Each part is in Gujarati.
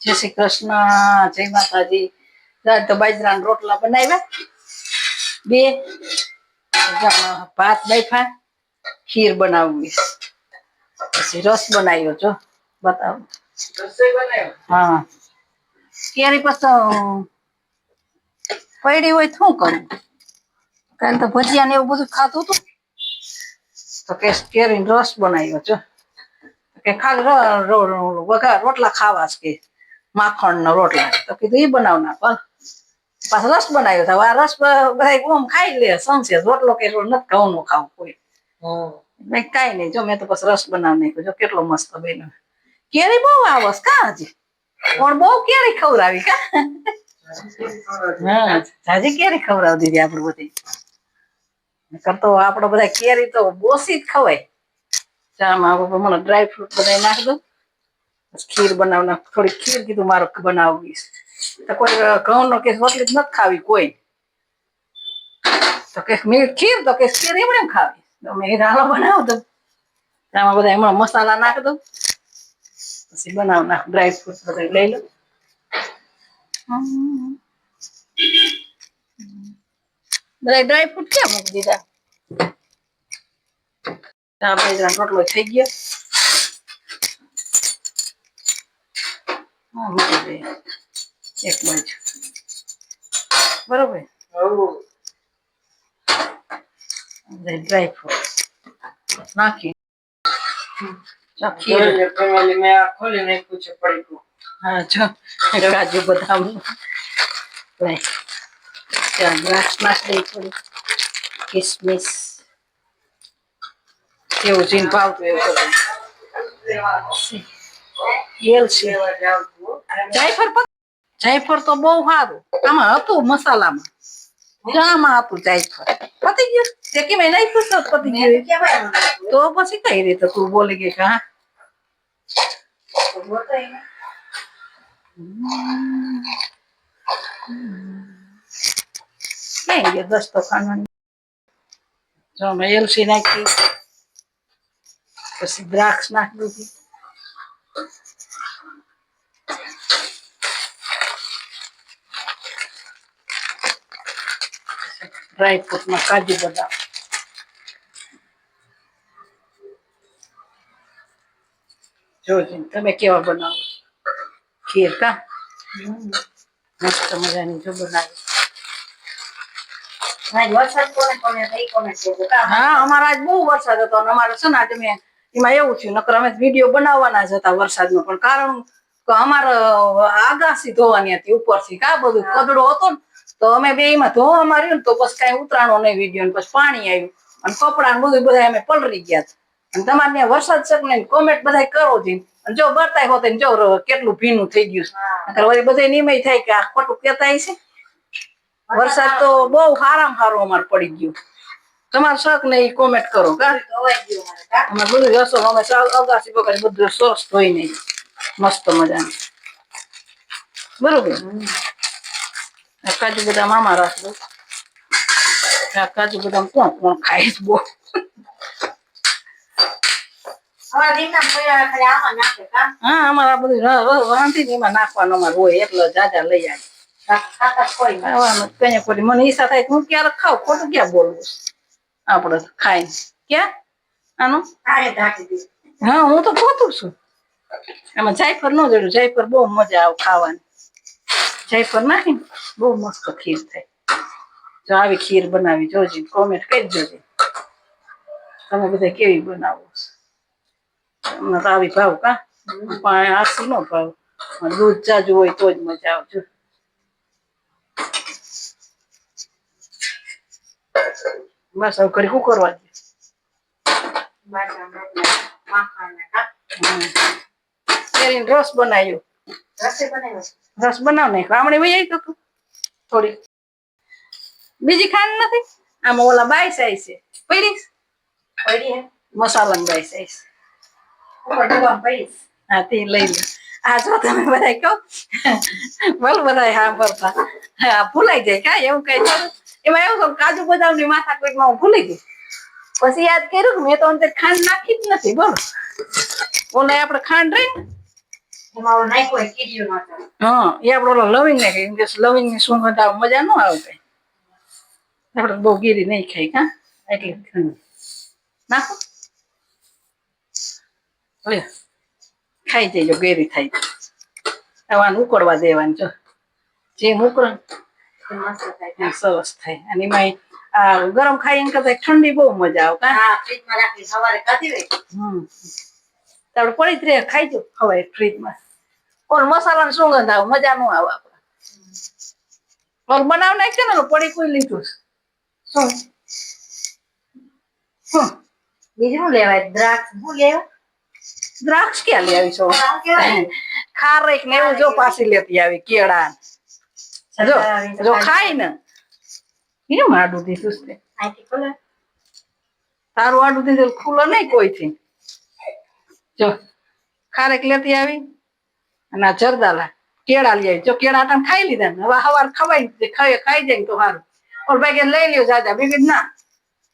જય શ્રી કૃષ્ણ, જય માતાજી. તો બાજરાના રોટલા બનાવ્યા બે, ભાત બાફા, ખીર બનાવવી, પછી રસ બનાવ્યો છો બતાવો. હા, કેરી પછી પડી હોય શું કરું? કાલે તો ભજીયા ને એવું બધું ખાધું હતું, તો કે કેરીનો રસ બનાવ્યો છો કે ખાલી વઘાર રોટલા ખાવા છે કે માખણ ના રોટલા, તો કીધું એ બનાવ નાખો. પાછો રસ બનાવ્યો હતો. આ રસ બધા ઓમ ખાઈ લે સંસે રોટલો કે નથી ઘઉં નો ખાવું કોઈ. કઈ નઈ, જો મેં તો બસ રસ બનાવી નાખ્યો. જો કેટલો મસ્ત બન્યો. કેરી બહુ આવસ કા હજી પણ બહુ કેરી ખવડાવી કા. હા, જાજી કેરી ખવડાવી દીધી આપડે બધી. કરતો આપડે બધા કેરી તો બોસી જ ખવાય. ચામાં મને ડ્રાયફ્રૂટ બધા નાખ દો. ખીર બનાવ નાખ, થોડી ખીર કીધું મારે બનાવવી. તો કોઈ ઘઉં નો કે રોટલી જ નથી ખાવી કોઈ. તો કે ખીર તો કે ખીર એમણે એમ ખાવી. મેં હાલો બનાવ દો. આમાં બધા એમાં મસાલા નાખ દો. પછી બનાવ નાખ, ડ્રાયફ્રૂટ બધા લઈ લો. બધા ડ્રાયફ્રૂટ ક્યાં મૂકી દીધા? બાજરાનો રોટલો થઈ ગયો. હા, મૂકી દે એક બાજુ બરોબર. ડ્રાયફ્રૂટ નાખી ખોલી નાખ્યું છે પડીકું. હા, જો કાજુ બદામ દ્રાક્ષ નાખી થોડી, કિસમિસ એવું જીને ભાવતું એવું બધું. જાયફળ તો બહુ સારું આમાં હતું મસાલામાં. આમાં હતું જાયફળ. પતી ગયું તે કે મેં નાખ્યું તો પતી ગયું. તો પછી કઈ રીતે તું બોલી ગઈ હા? કઈ ગયો દસ્તો ખાવાનો. જો મેં એલચી નાખી, પછી દ્રાક્ષ નાખી દીધી. ડ્રાયફ્રૂટમાં કાજુ બદામ. જોજો તમે કેવા બનાવો ખીર કા. મસ્ત મજાની જો બનાવી. હા, અમારા આજ બહુ વરસાદ હતો. અમારે છે ને આજે મેં એમાં એવું થયું નકર અમે વિડીયો બનાવવાના જ હતા વરસાદનું, પણ કારણ અમારે આગાસી ધોવાની હતી ઉપરથી કા બધું કદડો હતો ને, તો અમે બે માં ધોવા માર્યું ને તો પછી કઈ ઉતરાણો નહીં વિડીયો. પછી પાણી આવ્યું અને કપડા ને બધું બધા અમે પલળી ગયા. અને તમારે ત્યાં વરસાદ છે ને કોમેન્ટ બધા કરો છે. જો બરતાય હોત ને જો કેટલું ભીનું થઈ ગયું. બધા નિમય થાય કે આ ખોટું કેતા છે. વરસાદ તો બહુ હારામાં હારો અમારે પડી ગયો. તમારે શક ને એ કોમેન્ટ કરો કા. બધું રસો અમે અગાસી બગાસી બધું સરસ ધોઈ નહીં મસ્ત મજાનું બરોબર. કાજુ બદામ આમાં રાખજો. કાજુ બદામ કોણ કોણ ખાય બહુ. હા, અમારે આ બધું વાંધી ને એમાં નાખવાનું અમારે હોય એટલે જાજા લઈ આવે. મને ઈચ્છા થાય હું ક્યારેક ખાવ ખોટું ક્યાં બોલવું આપડે ખાઈ ક્યાં આનું. હા, હું તો પોતું છું. એમાં જાયફળ ન જોડ્યું. જાયફળ બહુ મજા આવે ખાવાની. જાયફળ નાખીને બહુ મસ્ત ખીર થાય. જો આવી ખીર બનાવી જોજી, કોમેન્ટ કરી જોજે તમે બધા કેવી બનાવો. અમને તો આવી ભાવ કા આરસી નો ભાવ. દૂધ જાજુ હોય તો જ મજા આવજો. બસ હવે ઘડી શું કરવા દે. કેરીનો રસ બનાવ્યો. રસ બનાવ ને આમળી વહી આવી તો તું થોડી બીજી ખાંડ નથી. આમાં ઓલા બાય સાઈઝ છે પડી મસાલા બાય સાઈઝ. હા, તે લઈ લે. આ જો તમે બધા કહો બોલ બધા હા ભરતા હા ભૂલાઈ જાય કા એવું કઈ થોડું. એમાં એવું કાજુ બદામ ની માથા કોઈકમાં હું ભૂલી ગઈ. પછી યાદ કર્યું કે મેં તો અંદર ખાંડ નાખી જ નથી. બોલો ઓલે આપડે ખાંડ રહી ને એમાં નાખ્યો હોય કીડીઓ નો ચાલે. હા એ આપડે ઓલા લવિંગ ને કઈ લવિંગ ની સુગંધ આવે મજા ન આવે કઈ આપડે બહુ ગીરી નહીં ખાઈ કા એટલે નાખો લે ખાઈ જઈજો ગેરી થાય આવાનું ઉકળવા દેવાનું જો જેમ ઉકળે મસ્ત થાય. સરસ થાય અને એમાં આ ગરમ ખાઈ ને કરતા ઠંડી બહુ મજા આવે કા હા ફ્રીજમાં રાખી સવારે ખાધી હોય. તાવડે પડી જ રે ખાઈજો ખવાય ફ્રીજમાં ઓલ મસાલાની સુગંધ આવે મજા ન આવે આપડે ઓલ બનાવ નાખશે ને પડી કોઈ લીધું શું શું બીજું લેવાય દ્રાક્ષ શું લેવા દ્રાક્ષ ક્યાં લઈ આવી છો ખારેક ને એવું જો પાછી લેતી આવી કેળા જો ખાય ને કેમ આડું દીધું છે આથી ખોલે તારું આડું દીધું ખુલ્લો નહીં કોઈથી જો ખારેક લેતી આવી અને આ જરદાલા કેળા લઈ આવી જો કેળા આટા ખાઈ લીધા ને હવે સવાર ખવાય ખાઈ જાય તો સારું ઓલ ભાઈ કે લઈ લ્યો જાજા બીજી ના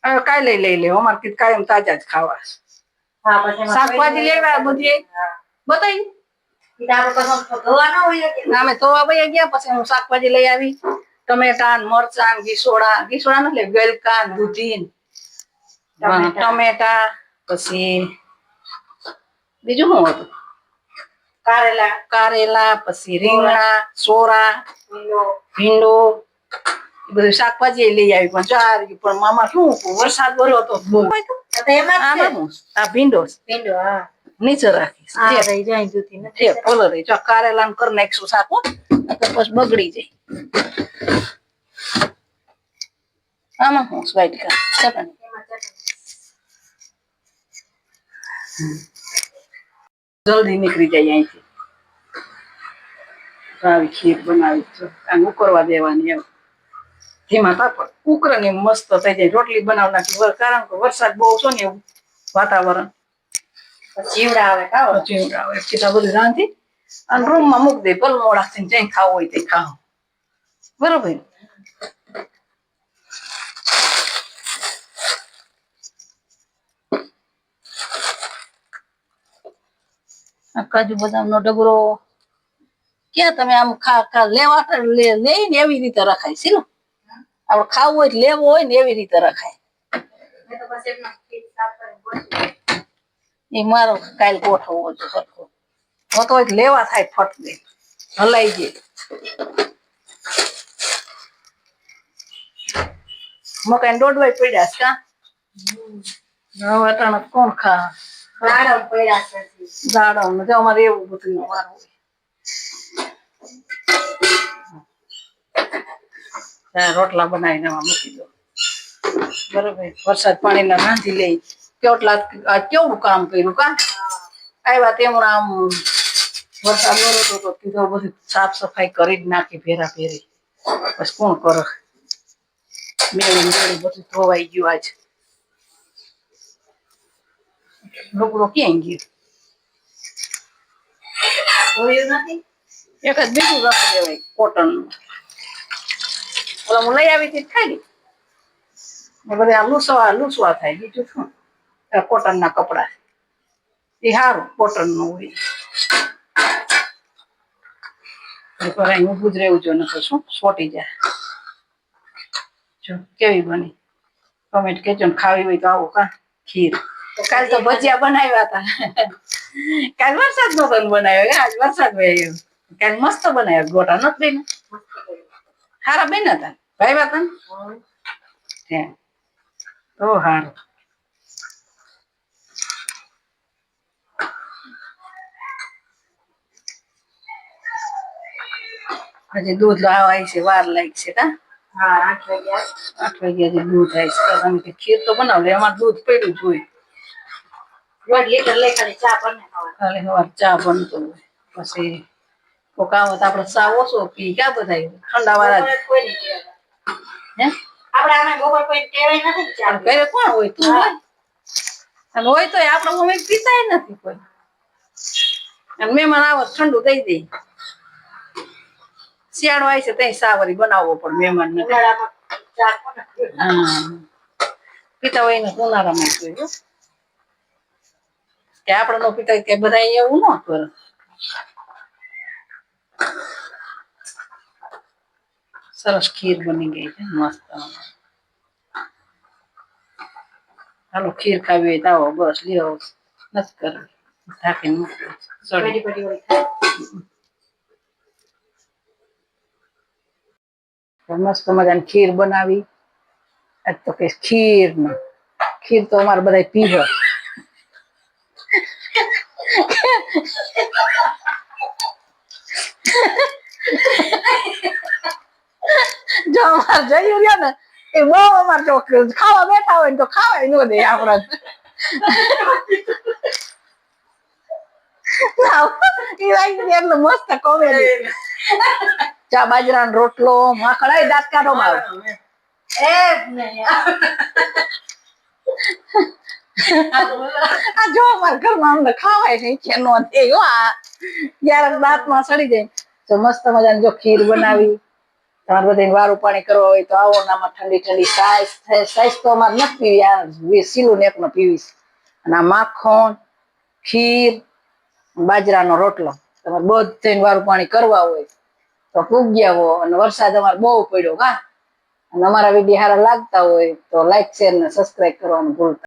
હવે કાંઈ લઈ લે અમારે કીધું કાયમ તાજા જ ખાવા હા પછી શાકભાજી લેવા બધી બતાવી અમે ધોવા વયા ગયા પછી હું શાકભાજી લઈ આવી ટમેટા મરચાં ઘીસોડા નથી ગલકા દૂધી ટમેટા પછી બીજું શું હતું કારેલા પછી રીંગણા સોરા ભીંડો એ બધું શાકભાજી લઈ આવી પણ ચાર પણ મામા શું વરસાદ ભર્યો હતો આ ભીંડો નીચે રાખીશ ફોલો રહી જો કારેલા ને કરી નાખશું શાકો પછી બગડી જાય આમાં હું સ્વાઈટ ચટણી જલ્દી નીકળી જાય અહીંથી આવી ખીર બનાવી છે અને ઉકળવા દેવાની એમ ધીમા તાપ ઉકળે ને મસ્ત થઈ જાય રોટલી બનાવ નાખી કારણ કે વરસાદ બહુ છે ને એવું વાતાવરણ જીવડા આવે જીવડા આવે કીધા બધું રાંધી અને રૂમમાં મૂકી દે ભલ મોડા થઈને જ્યાં ખાવું હોય તે ખાવ બરોબર કાજુ બદામ નો ડબરો ક્યાં તમે આમ લેવા લઈને એવી રીતે રખાય છે ને આપડે ખાવું હોય લેવું હોય ને એવી રીતે રખાય એ મારો કાલ ગોઠવવો છે સરખો હોતો હોય લેવા થાય ફટ દે હલાઈ જાય મકાઈ દોડવાય પડ્યા છે કા હવે અટાણે કોણ ખા દાડમ જો અમારે એવું બધું વાર હોય રોટલા બનાવીને મૂકી દો બરોબર વરસાદ પાણી ના રાંધી લઈ કેટલા કેવું કામ કર્યું કા આવ્યા તેમણે આમ વરસાદ વરતો તો કીધો બધું સાફ સફાઈ કરી જ નાખી ભેરા ભેરી બસ કોણ કરે મેળી મેળી બધું ધોવાઈ ગયું આજ લુગડો ક્યાં ગયું એક જ બીજું રખ દેવાય કોટન નું હું લઈ આવી હતી ખાઈ બધા લૂસવા થાય બીજું શું કોટન ના કપડા એ સારું કોટન નું હોય ઊભું જ રહેવું જોઈએ નકર શું સોટી જાય જો કેવી બની કમેન્ટ કેજો ને ખાવી હોય તો આવો કા ખીર કાલ તો ભજીયા બનાવ્યા હતા કાલ વરસાદ નો બનાવ્યો આજ વરસાદ વયો કાલ મસ્ત બનાવ્યા ગોટા નથી બેન હારા બેન હતા ભાઈ હતા તો હારું હજી દૂધ લાવવા છે વાર લાગશે કા 8 વાગ્યા દૂધ આવે છે ખીર તો બનાવ એમાં દૂધ પડ્યું જોઈએ ખાલી સવાર ચા બનતો હોય પછી કોકાવત આપડે ચા ઓછો પી ક્યાં બધા ઠંડા વાળા ઘરે કોણ હોય તું હોય અને હોય તો આપડે મમ્મી પીતાય નથી કોઈ અને મહેમાન આવત ઠંડુ દઈ દે શિયાળો આવી છે ત્યાં સાવરી બનાવવો પણ મહેમાન ને પીતા હોય ને ઉનાળામાં જોયું કે આપડે નો પીતા કે બધા એવું ન કરે સરસ ખીર બની ગઈ છે મસ્ત. હાલો ખીર ખાવી હોય તો આવો બસ લ્યો નથી કરવી ઢાંકીને મૂકી સળી. પડી પડી હોય થાય. મસ્ત મજાની ખીર બનાવી. આજ તો કે ખીર તો અમારે બધા પીવે. જો અમારે જઈ રહ્યા ને એ બહુ અમારે જો ખાવા બેઠા હોય ને તો ખાવાય ન દે આપડા. એટલું મસ્ત કોમેડી. ચા બાજરાનો રોટલો માખણ દાંત કાઢો મારો. આ જો અમારા ઘરમાં અમને ખાવાય નહીં કે નો દે હો આ ક્યારેક દાંતમાં સડી જાય. તો મસ્ત મજાની જો ખીર બનાવી. તમારે બધાને વારું પાણી કરવા હોય તો આવો નામાં ઠંડી ઠંડી સાઈઝ તો અમારે નથી પીવી આ સીલું ને એકનો પીવીશ. અને આ માખણ ખીર બાજરાનો રોટલો તમારે બધે વારું પાણી કરવા હોય તો પૂગ્યા હો. અને વરસાદ અમારે બહુ પડ્યો કા. અને અમારા વિડીયો સારા લાગતા હોય તો લાઈક શેર ને સબસ્ક્રાઈબ કરવાનું ભૂલતા